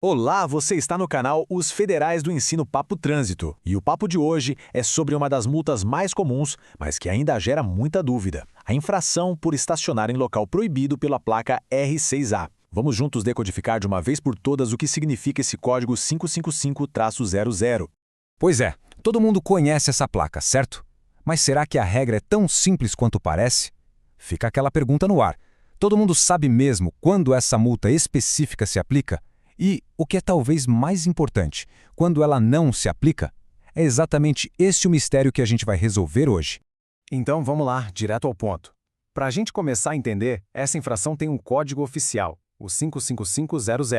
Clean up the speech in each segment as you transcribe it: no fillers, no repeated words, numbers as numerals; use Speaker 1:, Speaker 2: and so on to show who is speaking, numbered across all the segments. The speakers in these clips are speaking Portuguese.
Speaker 1: Olá, você está no canal Os Federais do Ensino Papo Trânsito, e o papo de hoje é sobre uma das multas mais comuns, mas que ainda gera muita dúvida: a infração por estacionar em local proibido pela placa R6A. Vamos juntos decodificar de uma vez por todas o que significa esse código 555-00.
Speaker 2: Pois é, todo mundo conhece essa placa, certo? Mas será que a regra é tão simples quanto parece? Fica aquela pergunta no ar. Todo mundo sabe mesmo quando essa multa específica se aplica? E, o que é talvez mais importante, quando ela não se aplica? É exatamente esse o mistério que a gente vai resolver hoje.
Speaker 1: Então vamos lá, direto ao ponto. Para a gente começar a entender, essa infração tem um código oficial, o 55500,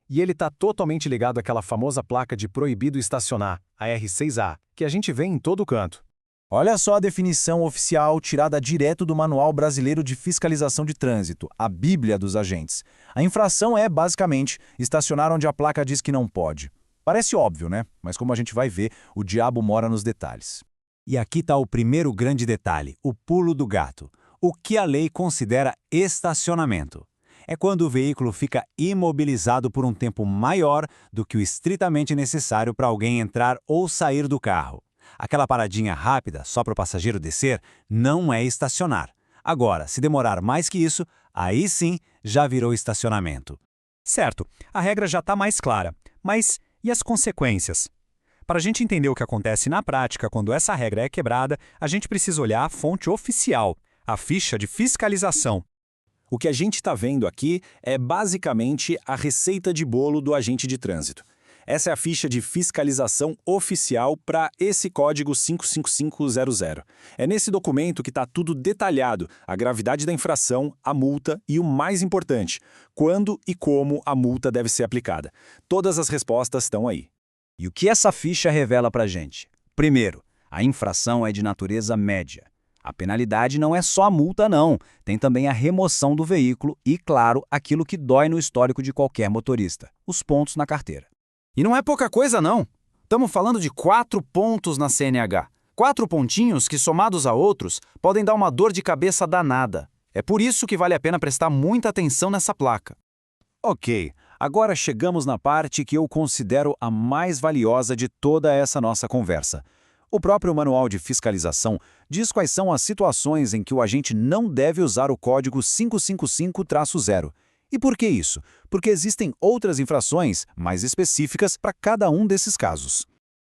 Speaker 1: e ele está totalmente ligado àquela famosa placa de proibido estacionar, a R6A, que a gente vê em todo canto.
Speaker 3: Olha só a definição oficial tirada direto do Manual Brasileiro de Fiscalização de Trânsito, a Bíblia dos Agentes. A infração é, basicamente, estacionar onde a placa diz que não pode. Parece óbvio, né? Mas como a gente vai ver, o diabo mora nos detalhes.
Speaker 4: E aqui está o primeiro grande detalhe, o pulo do gato. O que a lei considera estacionamento? É quando o veículo fica imobilizado por um tempo maior do que o estritamente necessário para alguém entrar ou sair do carro. Aquela paradinha rápida, só para o passageiro descer, não é estacionar. Agora, se demorar mais que isso, aí sim já virou estacionamento.
Speaker 5: Certo, a regra já está mais clara. Mas e as consequências? Para a gente entender o que acontece na prática quando essa regra é quebrada, a gente precisa olhar a fonte oficial, a ficha de fiscalização.
Speaker 3: O que a gente está vendo aqui é basicamente a receita de bolo do agente de trânsito. Essa é a ficha de fiscalização oficial para esse código 55500. É nesse documento que está tudo detalhado, a gravidade da infração, a multa e o mais importante, quando e como a multa deve ser aplicada. Todas as respostas estão aí.
Speaker 4: E o que essa ficha revela para a gente? Primeiro, a infração é de natureza média. A penalidade não é só a multa, não. Tem também a remoção do veículo e, claro, aquilo que dói no histórico de qualquer motorista, os pontos na carteira.
Speaker 6: E não é pouca coisa, não. Estamos falando de 4 pontos na CNH. 4 pontinhos que, somados a outros, podem dar uma dor de cabeça danada. É por isso que vale a pena prestar muita atenção nessa placa.
Speaker 3: Ok, agora chegamos na parte que eu considero a mais valiosa de toda essa nossa conversa. O próprio Manual de Fiscalização diz quais são as situações em que o agente não deve usar o código 555-0. E por que isso? Porque existem outras infrações mais específicas para cada um desses casos.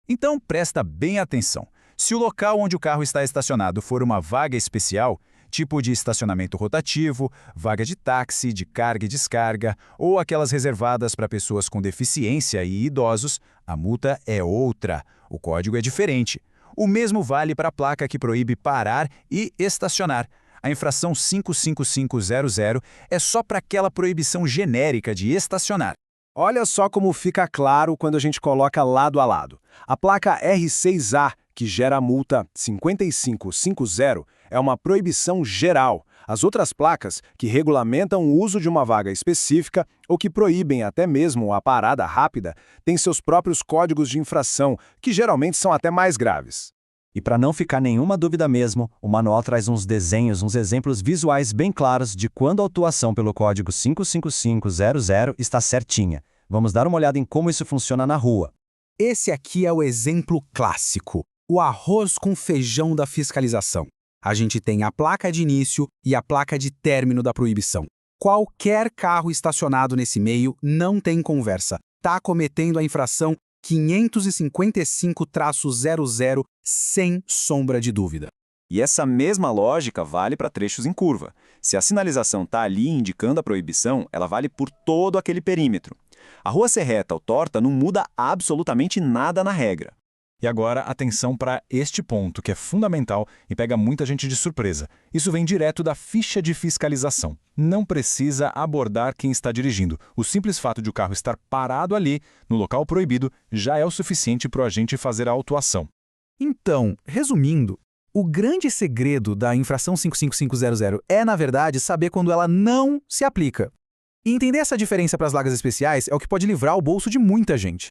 Speaker 2: Então presta bem atenção. Se o local onde o carro está estacionado for uma vaga especial, tipo de estacionamento rotativo, vaga de táxi, de carga e descarga, ou aquelas reservadas para pessoas com deficiência e idosos, a multa é outra. O código é diferente. O mesmo vale para a placa que proíbe parar e estacionar. A infração 55500 é só para aquela proibição genérica de estacionar.
Speaker 1: Olha só como fica claro quando a gente coloca lado a lado. A placa R6A, que gera a multa 5550, é uma proibição geral. As outras placas, que regulamentam o uso de uma vaga específica ou que proíbem até mesmo a parada rápida, têm seus próprios códigos de infração, que geralmente são até mais graves.
Speaker 4: E para não ficar nenhuma dúvida mesmo, o manual traz uns desenhos, uns exemplos visuais bem claros de quando a autuação pelo código 55500 está certinha. Vamos dar uma olhada em como isso funciona na rua.
Speaker 6: Esse aqui é o exemplo clássico, o arroz com feijão da fiscalização. A gente tem a placa de início e a placa de término da proibição. Qualquer carro estacionado nesse meio não tem conversa. Está cometendo a infração 555-00 sem sombra de dúvida.
Speaker 3: E essa mesma lógica vale para trechos em curva. Se a sinalização está ali indicando a proibição, ela vale por todo aquele perímetro. A rua ser reta ou torta não muda absolutamente nada na regra.
Speaker 2: E agora, atenção para este ponto, que é fundamental e pega muita gente de surpresa. Isso vem direto da ficha de fiscalização. Não precisa abordar quem está dirigindo. O simples fato de o carro estar parado ali, no local proibido, já é o suficiente para o agente fazer a autuação.
Speaker 6: Então, resumindo, o grande segredo da infração 55500 é, na verdade, saber quando ela não se aplica. E entender essa diferença para as vagas especiais é o que pode livrar o bolso de muita gente.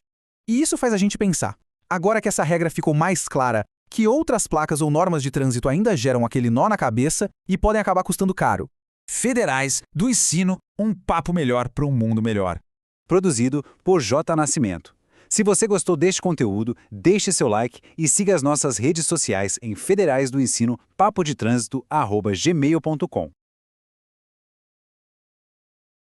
Speaker 6: E isso faz a gente pensar. Agora que essa regra ficou mais clara, que outras placas ou normas de trânsito ainda geram aquele nó na cabeça e podem acabar custando caro?
Speaker 2: Federais do Ensino, um papo melhor para um mundo melhor. Produzido por J. Nascimento. Se você gostou deste conteúdo, deixe seu like e siga as nossas redes sociais em Federais do Ensino papo de trânsito@gmail.com.